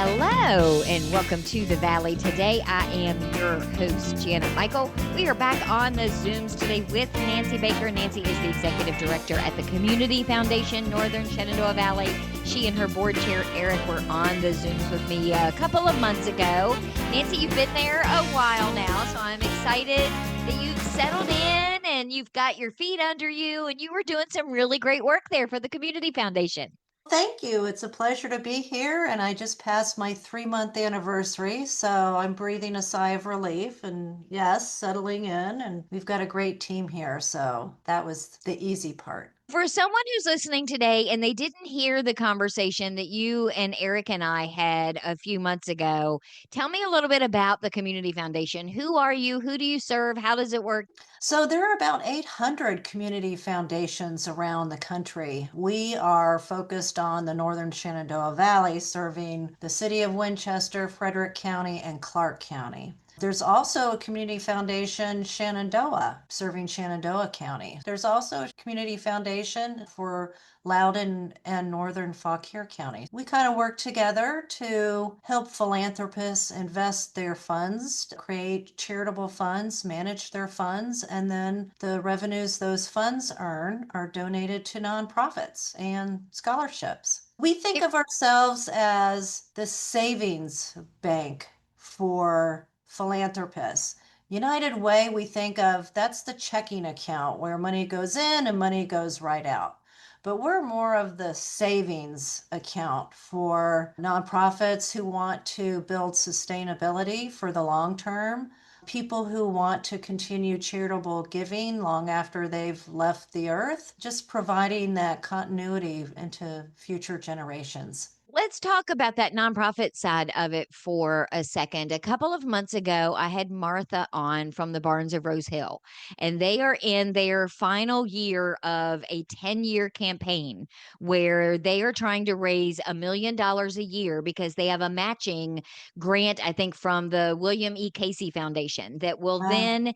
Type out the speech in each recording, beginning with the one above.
Hello and welcome to the Valley. Today I am your host, Janet Michael. We are back on the Zooms today with Nancy Baker. Nancy is the Executive Director at the Community Foundation, Northern Shenandoah Valley. She and her board chair, Eric, were on the Zooms with me a couple of months ago. Nancy, you've been there a while now, so I'm excited that you've settled in and you've got your feet under you and you were doing some really great work there for the Community Foundation. Thank you. It's a pleasure to be here. And I just passed my 3-month anniversary. So I'm breathing a sigh of relief and yes, settling in. And we've got a great team here. So that was the easy part. For someone who's listening today and they didn't hear the conversation that you and Eric and I had a few months ago, tell me a little bit about the Community Foundation. Who are you? Who do you serve? How does it work? So there are about 800 community foundations around the country. We are focused on the Northern Shenandoah Valley, serving the city of Winchester, Frederick County, and Clarke County. There's also a community foundation, Shenandoah, serving Shenandoah County. There's also a community foundation for Loudoun and Northern Fauquier County. We kind of work together to help philanthropists invest their funds, create charitable funds, manage their funds, and then the revenues those funds earn are donated to nonprofits and scholarships. We think of ourselves as the savings bank for philanthropists. United Way, we think of that's the checking account where money goes in and money goes right out. But we're more of the savings account for nonprofits who want to build sustainability for the long term, people who want to continue charitable giving long after they've left the earth, just providing that continuity into future generations. Let's talk about that nonprofit side of it for a second. A couple of months ago, I had Martha on from the Barns of Rose Hill, and they are in their final year of a 10-year campaign where they are trying to raise $1 million a year because they have a matching grant, I think, from the William E. Casey Foundation that will Wow. then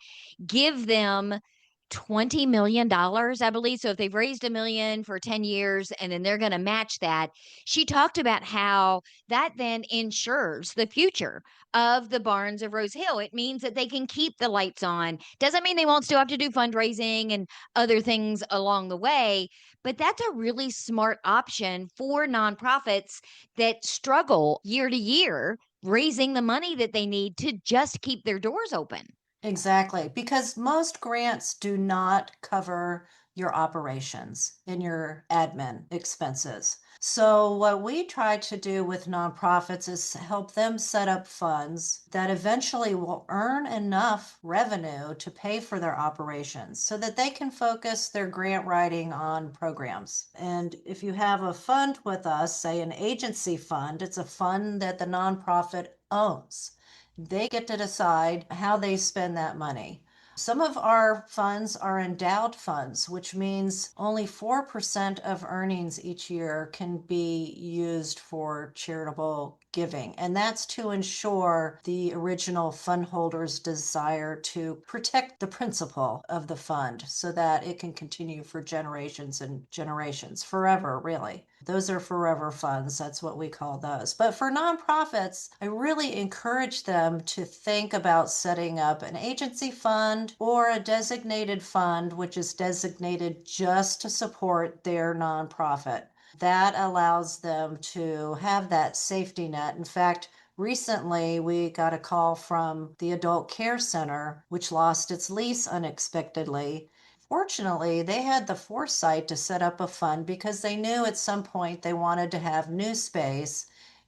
give them $20 million, I believe. So if they've raised $1 million for 10 years and then they're going to match that, she talked about how that then ensures the future of the Barns of Rose Hill. It means that they can keep the lights on. Doesn't mean they won't still have to do fundraising and other things along the way, but that's a really smart option for nonprofits that struggle year to year raising the money that they need to just keep their doors open. Exactly, because most grants do not cover your operations and your admin expenses. So, what we try to do with nonprofits is help them set up funds that eventually will earn enough revenue to pay for their operations so that they can focus their grant writing on programs. And if you have a fund with us, say an agency fund, it's a fund that the nonprofit owns. They get to decide how they spend that money. Some of our funds are endowed funds, which means only 4% of earnings each year can be used for charitable giving. And that's to ensure the original fund holder's desire to protect the principle of the fund so that it can continue for generations and generations, forever, really. Those are forever funds. That's what we call those. But for nonprofits, I really encourage them to think about setting up an agency fund or a designated fund, which is designated just to support their nonprofit. That allows them to have that safety net. In fact, recently, we got a call from the Adult Care Center, which lost its lease unexpectedly. Fortunately, they had the foresight to set up a fund because they knew at some point they wanted to have new space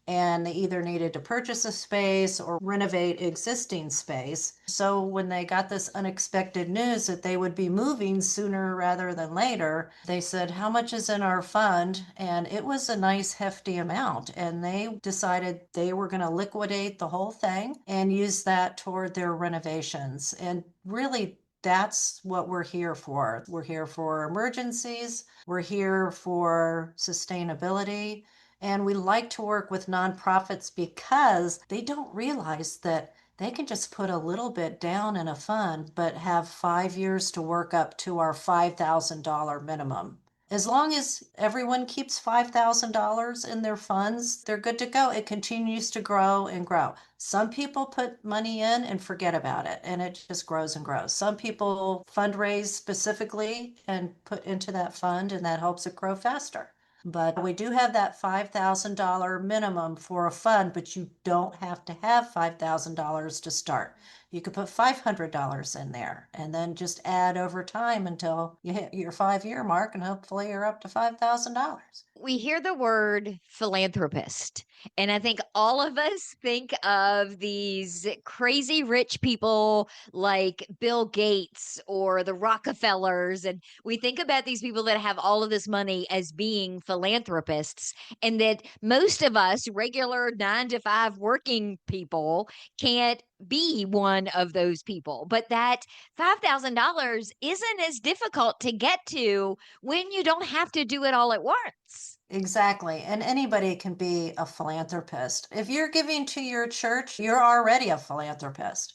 and they either needed to purchase a space or renovate existing space. So when they got this unexpected news that they would be moving sooner rather than later, they said, "How much is in our fund?" And it was a nice hefty amount. And they decided they were going to liquidate the whole thing and use that toward their renovations. And really, that's what we're here for. We're here for emergencies. We're here for sustainability. And we like to work with nonprofits because they don't realize that they can just put a little bit down in a fund, but have 5 years to work up to our $5,000 minimum. As long as everyone keeps $5,000 in their funds, they're good to go. It continues to grow and grow. Some people put money in and forget about it, and it just grows and grows. Some people fundraise specifically and put into that fund, and that helps it grow faster. But we do have that $5,000 minimum for a fund, but you don't have to have $5,000 to start. You could put $500 in there and then just add over time until you hit your 5 year mark, and hopefully you're up to $5,000. We hear the word philanthropist, and I think all of us think of these crazy rich people like Bill Gates or the Rockefellers. And we think about these people that have all of this money as being philanthropists, and that most of us, regular 9 to 5 working people, can't be one of those people. But that $5,000 isn't as difficult to get to when you don't have to do it all at once. Exactly. And anybody can be a philanthropist. If you're giving to your church, you're already a philanthropist.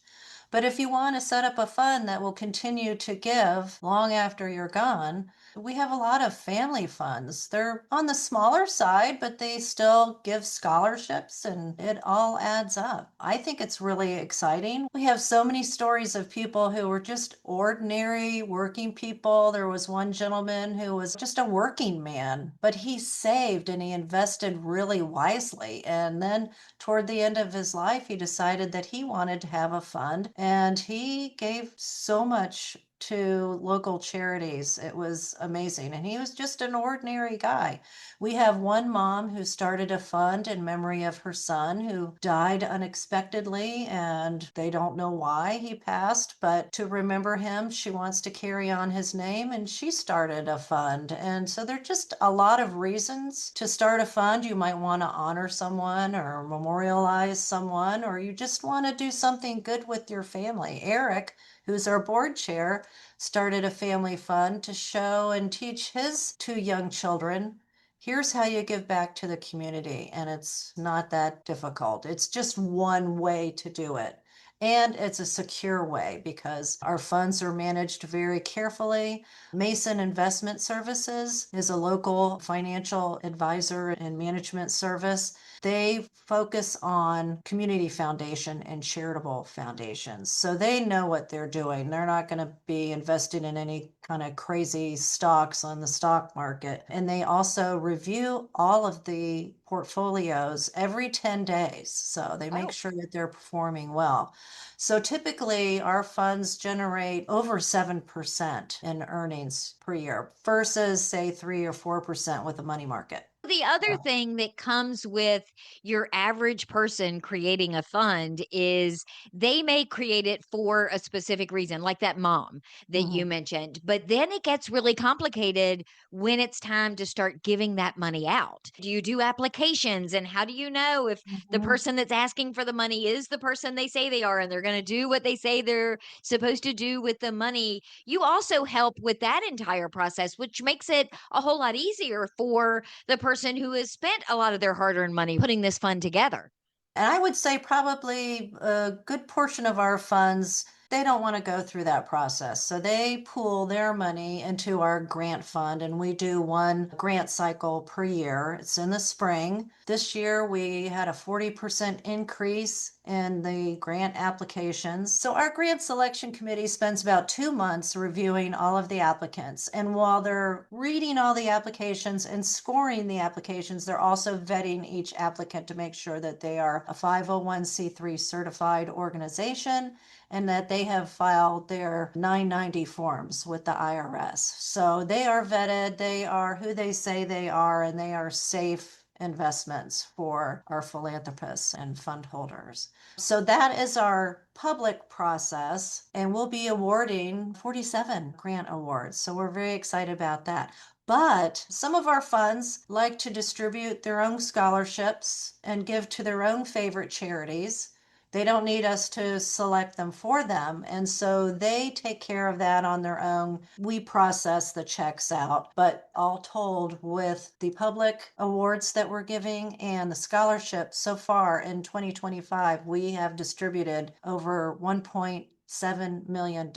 But if you want to set up a fund that will continue to give long after you're gone, we have a lot of family funds. They're on the smaller side, but they still give scholarships and it all adds up. I think it's really exciting. We have so many stories of people who were just ordinary working people. There was one gentleman who was just a working man, but he saved and he invested really wisely. And then toward the end of his life, he decided that he wanted to have a fund and he gave so much to local charities. It was amazing. And he was just an ordinary guy. We have one mom who started a fund in memory of her son who died unexpectedly, and they don't know why he passed, but to remember him, she wants to carry on his name, and she started a fund. And so there are just a lot of reasons to start a fund. You might want to honor someone or memorialize someone, or you just want to do something good with your family. Eric, who's our board chair, started a family fund to show and teach his 2 young children, here's how you give back to the community. And it's not that difficult. It's just one way to do it. And it's a secure way because our funds are managed very carefully. Mason Investment Services is a local financial advisor and management service. They focus on community foundation and charitable foundations. So they know what they're doing. They're not going to be investing in any kind of crazy stocks on the stock market. And they also review all of the portfolios every 10 days. So they make Oh, sure that they're performing well. So typically our funds generate over 7% in earnings per year versus say 3 or 4% with the money market. the other So, thing that comes with your average person creating a fund is they may create it for a specific reason, like that mom that you mhm, mentioned. But then it gets really complicated when it's time to start giving that money out. Do you do applications? And how do you know if the mhm. person that's asking for the money is the person they say they are and they're going to do what they say they're supposed to do with the money? You also help with that entire process, which makes it a whole lot easier for the person who has spent a lot of their hard-earned money putting this fund together. And I would say probably a good portion of our funds, they don't want to go through that process. So they pool their money into our grant fund, and we do one grant cycle per year. It's in the spring. This year we had a 40% increase in the grant applications. So our grant selection committee spends about 2 months reviewing all of the applicants. And while they're reading all the applications and scoring the applications, they're also vetting each applicant to make sure that they are a 501c3 certified organization and that they have filed their 990 forms with the IRS. So they are vetted, they are who they say they are, and they are safe investments for our philanthropists and fund holders. So that is our public process, and we'll be awarding 47 grant awards. So we're very excited about that. But some of our funds like to distribute their own scholarships and give to their own favorite charities. They don't need us to select them for them. And so they take care of that on their own. We process the checks out. But all told, with the public awards that we're giving and the scholarships so far in 2025, we have distributed over $1.7 million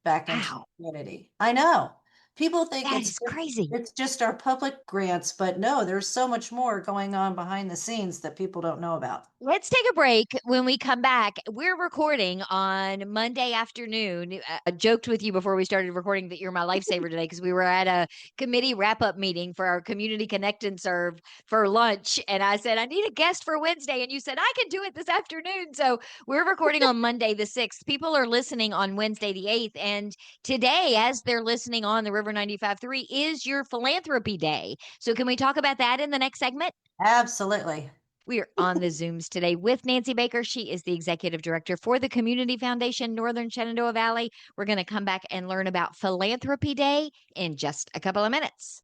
back into the Wow. community. I know. People think That is crazy. it's just our public grants, but no, there's so much more going on behind the scenes that people don't know about. Let's take a break. When we come back, we're recording on Monday afternoon. I joked with you before we started recording that you're my lifesaver today because we were at a committee wrap up meeting for our community connect and serve for lunch. And I said, I need a guest for Wednesday. And you said, I can do it this afternoon. So we're recording on Monday the 6th. People are listening on Wednesday the 8th. And today, as they're listening on the River 95.3, is your philanthropy day. So can we talk about that in the next segment? Absolutely. We are on the Zooms today with Nancy Baker. She is the executive director for the Community Foundation Northern Shenandoah Valley. We're going to come back and learn about Philanthropy Day in just a couple of minutes.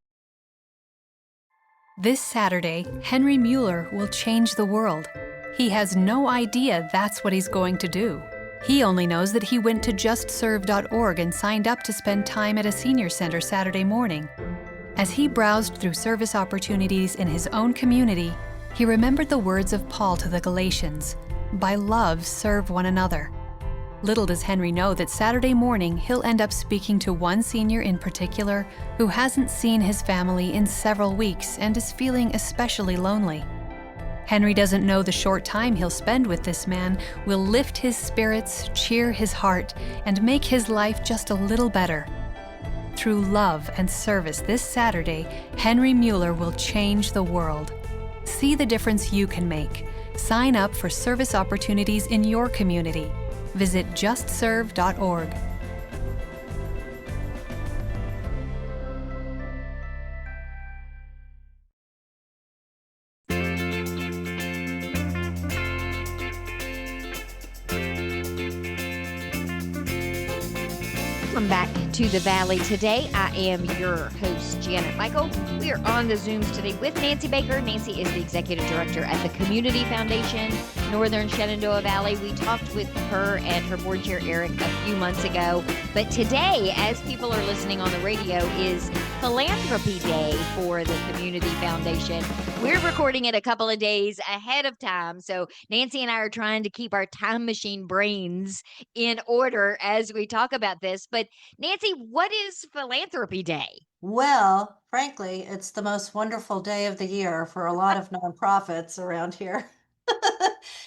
This Saturday, Henry Mueller will change the world. He has no idea that's what he's going to do. He only knows that he went to justserve.org and signed up to spend time at a senior center Saturday morning. As he browsed through service opportunities in his own community, he remembered the words of Paul to the Galatians, "By love serve one another." Little does Henry know that Saturday morning he'll end up speaking to one senior in particular who hasn't seen his family in several weeks and is feeling especially lonely. Henry doesn't know the short time he'll spend with this man will lift his spirits, cheer his heart, and make his life just a little better. Through love and service this Saturday, Henry Mueller will change the world. See the difference you can make. Sign up for service opportunities in your community. Visit justserve.org. Welcome back to the Valley today. I am your host, Janet Michael. We are on the Zooms today with Nancy Baker. Nancy is the executive director at the Community Foundation, Northern Shenandoah Valley. We talked with her and her board chair, Eric, a few months ago. But today, as people are listening on the radio, is Philanthropy Day for the Community Foundation. We're recording it a couple of days ahead of time. So Nancy and I are trying to keep our time machine brains in order as we talk about this. But Nancy, what is Philanthropy Day? Well, frankly, it's the most wonderful day of the year for a lot of nonprofits around here.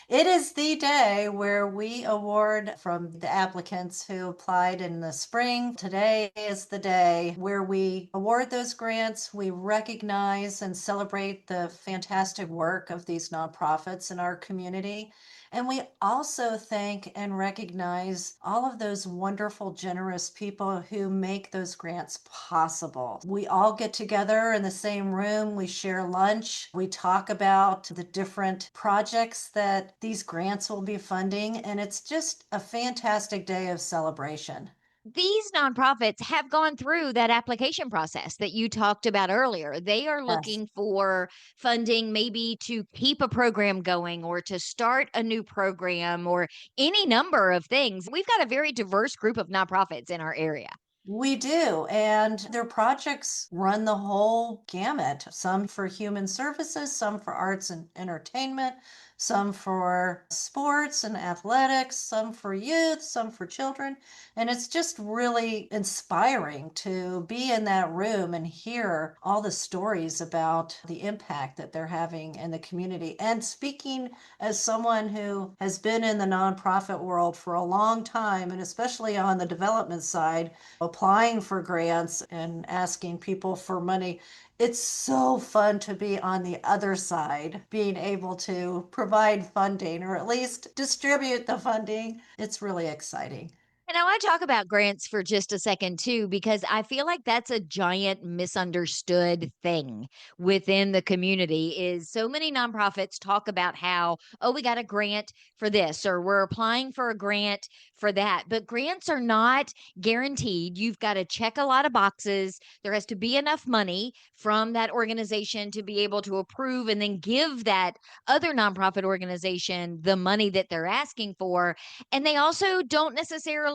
It is the day where we award from the applicants who applied in the spring. Today is the day where we award those grants. We recognize and celebrate the fantastic work of these nonprofits in our community. And we also thank and recognize all of those wonderful, generous people who make those grants possible. We all get together in the same room, we share lunch, we talk about the different projects that these grants will be funding, and it's just a fantastic day of celebration. These nonprofits have gone through that application process that you talked about earlier. They are Yes. looking for funding, maybe to keep a program going or to start a new program or any number of things. We've got a very diverse group of nonprofits in our area. We do, and their projects run the whole gamut. Some for human services, some for arts and entertainment, some for sports and athletics, some for youth, some for children. And it's just really inspiring to be in that room and hear all the stories about the impact that they're having in the community. And speaking as someone who has been in the nonprofit world for a long time, and especially on the development side, applying for grants and asking people for money. It's so fun to be on the other side, being able to provide funding or at least distribute the funding. It's really exciting. And I want to talk about grants for just a second too, because I feel like that's a giant misunderstood thing within the community is so many nonprofits talk about how, oh, we got a grant for this, or we're applying for a grant for that. But grants are not guaranteed. You've got to check a lot of boxes. There has to be enough money from that organization to be able to approve and then give that other nonprofit organization the money that they're asking for. And they also don't necessarily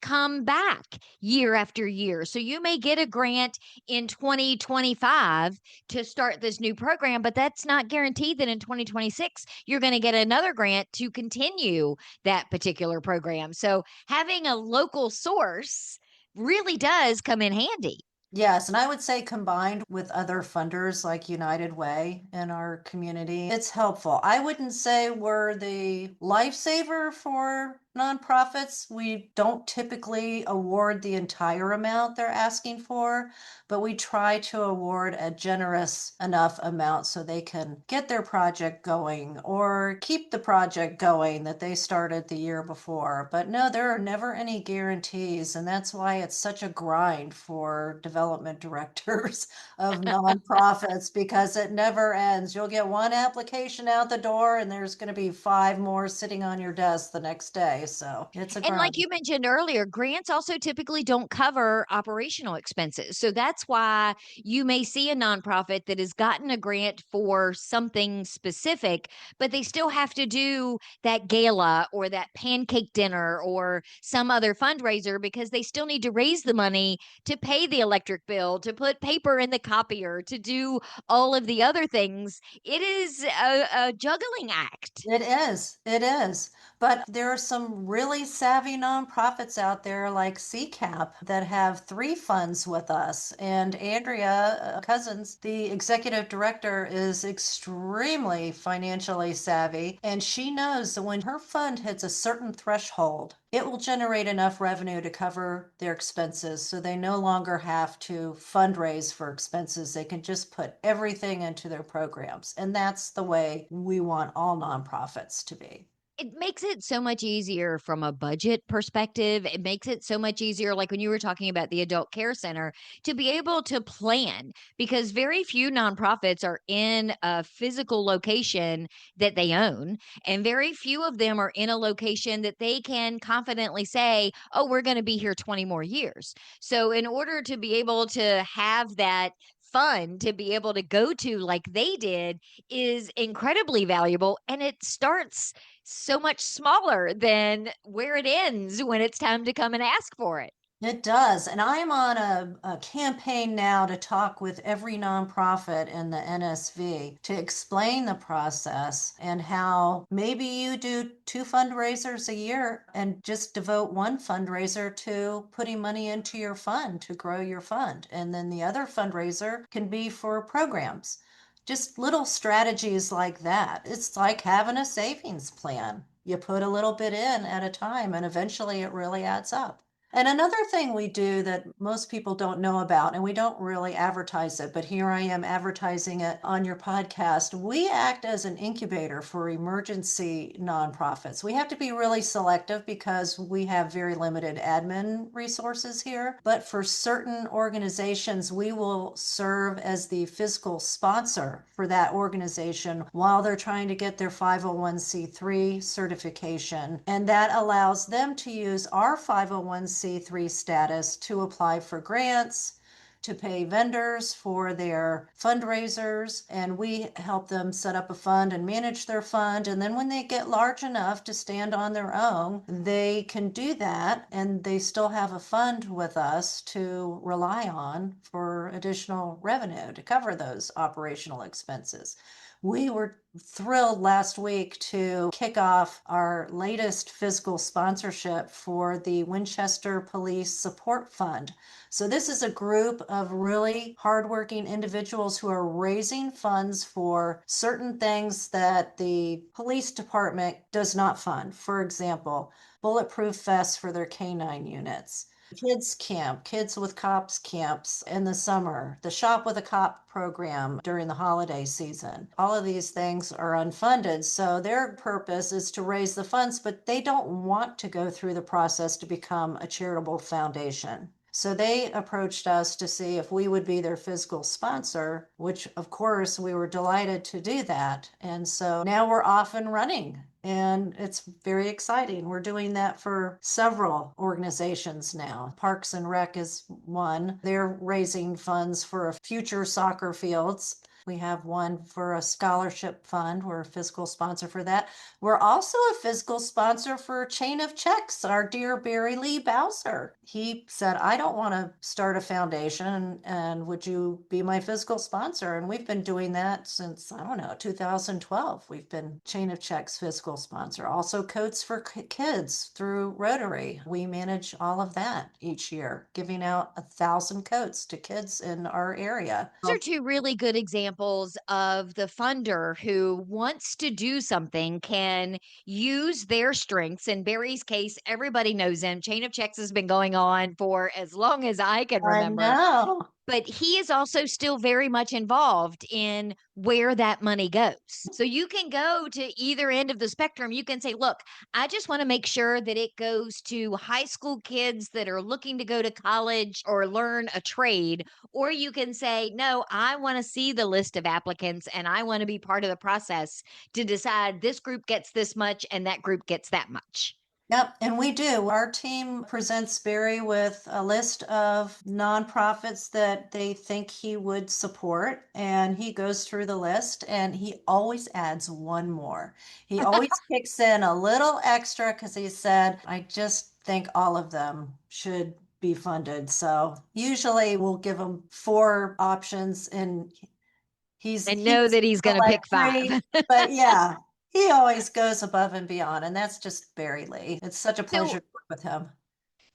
come back year after year. So you may get a grant in 2025 to start this new program, but that's not guaranteed that in 2026 you're going to get another grant to continue that particular program. So having a local source really does come in handy. Yes, and I would say combined with other funders like United Way in our community, it's helpful. I wouldn't say we're the lifesaver for nonprofits. We don't typically award the entire amount they're asking for, but we try to award a generous enough amount so they can get their project going or keep the project going that they started the year before. But no, there are never any guarantees, and that's why it's such a grind for development directors of nonprofits because it never ends. You'll get one application out the door, and there's going to be five more sitting on your desk the next day. So it's a And like grind. you mentioned earlier, grants also typically don't cover operational expenses. So that's why you may see a nonprofit that has gotten a grant for something specific, but they still have to do that gala or that pancake dinner or some other fundraiser because they still need to raise the money to pay the electric bill, to put paper in the copier, to do all of the other things. It is a juggling act. It is. It is. But there are some really savvy nonprofits out there like CCAP that have three funds with us. And Andrea Cousins, the executive director, is extremely financially savvy. And she knows that when her fund hits a certain threshold, it will generate enough revenue to cover their expenses. So they no longer have to fundraise for expenses. They can just put everything into their programs. And that's the way we want all nonprofits to be. It makes it so much easier from a budget perspective. It makes it so much easier, like when you were talking about the adult care center, to be able to plan because very few nonprofits are in a physical location that they own. And very few of them are in a location that they can confidently say, oh, we're going to be here 20 more years. So, in order to be able to have that fun to be able to go to like they did is incredibly valuable. And it starts so much smaller than where it ends when it's time to come and ask for it. It does. And I'm on a campaign now to talk with every nonprofit in the NSV to explain the process and how maybe you do two fundraisers a year and just devote one fundraiser to putting money into your fund to grow your fund. And then the other fundraiser can be for programs. Just little strategies like that. It's like having a savings plan. You put a little bit in at a time, and eventually it really adds up. And another thing we do that most people don't know about, and we don't really advertise it, but here I am advertising it on your podcast. We act as an incubator for emergency nonprofits. We have to be really selective because we have very limited admin resources here. But for certain organizations, we will serve as the fiscal sponsor for that organization while they're trying to get their 501c3 certification. And that allows them to use our 501c3 status to apply for grants, to pay vendors for their fundraisers, and we help them set up a fund and manage their fund. And then when they get large enough to stand on their own, they can do that and they still have a fund with us to rely on for additional revenue to cover those operational expenses. We were thrilled last week to kick off our latest fiscal sponsorship for the Winchester Police Support Fund. So, this is a group of really hardworking individuals who are raising funds for certain things that the police department does not fund. For example, bulletproof vests for their canine units, kids camp, kids with cops camps in the summer, the shop with a cop program during the holiday season. All of these things are unfunded. So their purpose is to raise the funds, but they don't want to go through the process to become a charitable foundation. So they approached us to see if we would be their fiscal sponsor, which of course we were delighted to do that. And so now we're off and running. And it's very exciting. We're doing that for several organizations now. Parks and Rec is one. They're raising funds for future soccer fields. We have one for a scholarship fund. We're a fiscal sponsor for that. We're also a fiscal sponsor for Chain of Checks, our dear Barry Lee Bowser. He said, I don't want to start a foundation, and would you be my fiscal sponsor? And we've been doing that since, I don't know, 2012. We've been Chain of Checks fiscal sponsor. Also Coats for Kids through Rotary. We manage all of that each year, giving out 1,000 coats to kids in our area. Those are two really good examples of the funder who wants to do something, can use their strengths. In Barry's case, everybody knows him. Chain of Checks has been going on for as long as I can I remember. know. But he is also still very much involved in where that money goes. So you can go to either end of the spectrum. You can say, look, I just want to make sure that it goes to high school kids that are looking to go to college or learn a trade. Or you can say, no, I want to see the list of applicants and I want to be part of the process to decide this group gets this much and that group gets that much. Yep, and we do. Our team presents Barry with a list of nonprofits that they think he would support, and he goes through the list and he always adds one more. He always kicks in a little extra because he said, I just think all of them should be funded. So usually we'll give him 4 options and And he know that he's going to select pick 5. 3, but yeah, he always goes above and beyond, and that's just Barry Lee. It's such a So pleasure to work with him.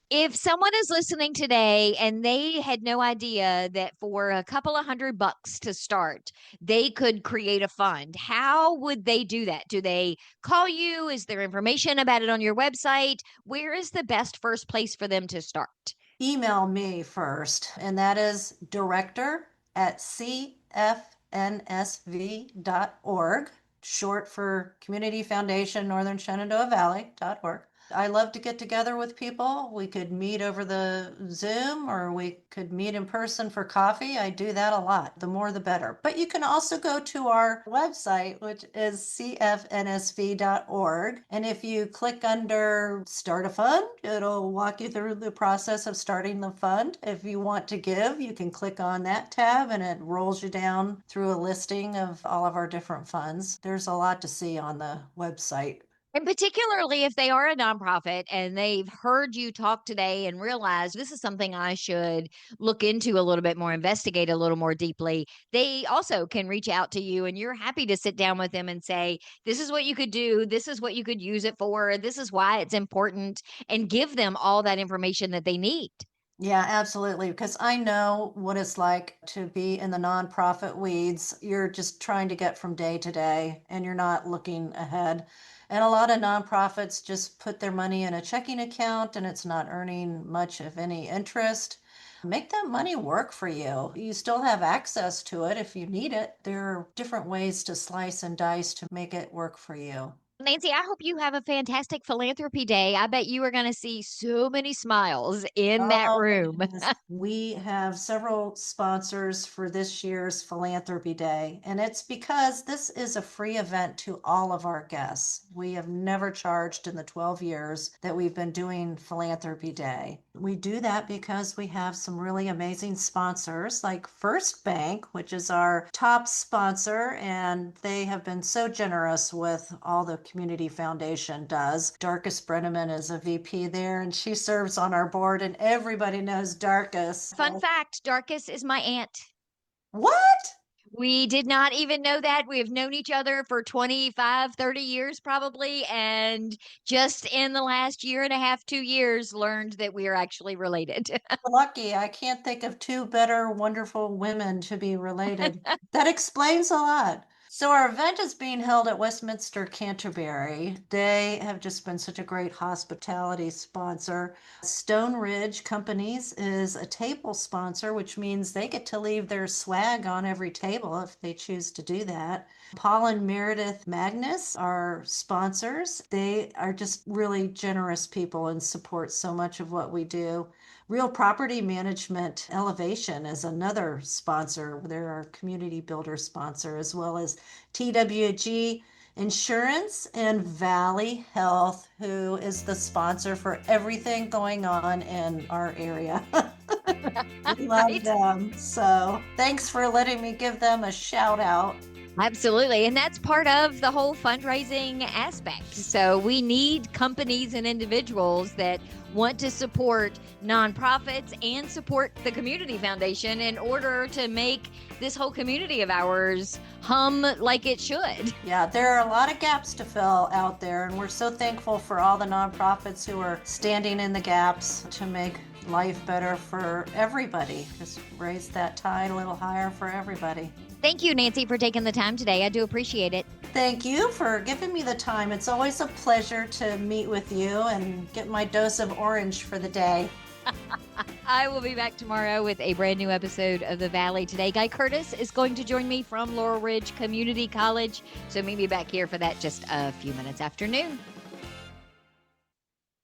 if someone is listening today and they had no idea that for a couple of $100 to start, they could create a fund, how would they do that? Do they call you? Is there information about it on your website? Where is the best first place for them to start? Email me first, and that is director@cfnsv.org, short for Community Foundation Northern Shenandoah Valley.org. I love to get together with people. We could meet over the Zoom or we could meet in person for coffee. I do that a lot. The more the better. But you can also go to our website, which is cfnsv.org. And if you click under Start a Fund, it'll walk you through the process of starting the fund. If you want to give, you can click on that tab and it rolls you down through a listing of all of our different funds. There's a lot to see on the website. And particularly if they are a nonprofit and they've heard you talk today and realize this is something I should look into a little bit more, investigate a little more deeply, they also can reach out to you and you're happy to sit down with them and say, this is what you could do. This is what you could use it for. This is why it's important, and give them all that information that they need. Yeah, absolutely. Because I know what it's like to be in the nonprofit weeds. You're just trying to get from day to day and you're not looking ahead. And a lot of nonprofits just put their money in a checking account and it's not earning much of any interest. Make that money work for you. You still have access to it if you need it. There are different ways to slice and dice to make it work for you. Nancy, I hope you have a fantastic philanthropy day. I bet you are going to see so many smiles in that Oh, room. yes. We have several sponsors for this year's Philanthropy Day, and it's because this is a free event to all of our guests. We have never charged in the 12 years that we've been doing Philanthropy Day. We do that because we have some really amazing sponsors like First Bank, which is our top sponsor, and they have been so generous with all the Community Foundation does. Darkus Brenneman is a VP there, and she serves on our board, and everybody knows Darkus. Fun fact, Darkus is my aunt. What? We did not even know that. We have known each other for 25, 30 years probably. And just in the last year and a half, 2 years, learned that we are actually related. Lucky. I can't think of 2 better, wonderful women to be related. That explains a lot. So our event is being held at Westminster Canterbury. They have just been such a great hospitality sponsor. Stone Ridge Companies is a table sponsor, which means they get to leave their swag on every table if they choose to do that. Paul and Meredith Magnus are sponsors. They are just really generous people and support so much of what we do. Real Property Management Elevation is another sponsor. They're our community builder sponsor, as well as TWG Insurance and Valley Health, who is the sponsor for everything going on in our area. We love them. So thanks for letting me give them a shout out. Absolutely. And that's part of the whole fundraising aspect. So we need companies and individuals that want to support nonprofits and support the community foundation in order to make this whole community of ours hum like it should. Yeah, there are a lot of gaps to fill out there, and we're so thankful for all the nonprofits who are standing in the gaps to make life better for everybody. Just raise that tide a little higher for everybody. Thank you, Nancy, for taking the time today. I do appreciate it. Thank you for giving me the time. It's always a pleasure to meet with you and get my dose of orange for the day. I will be back tomorrow with a brand new episode of The Valley Today. Guy Curtis is going to join me from Laurel Ridge Community College. So meet me back here for that just a few minutes after noon.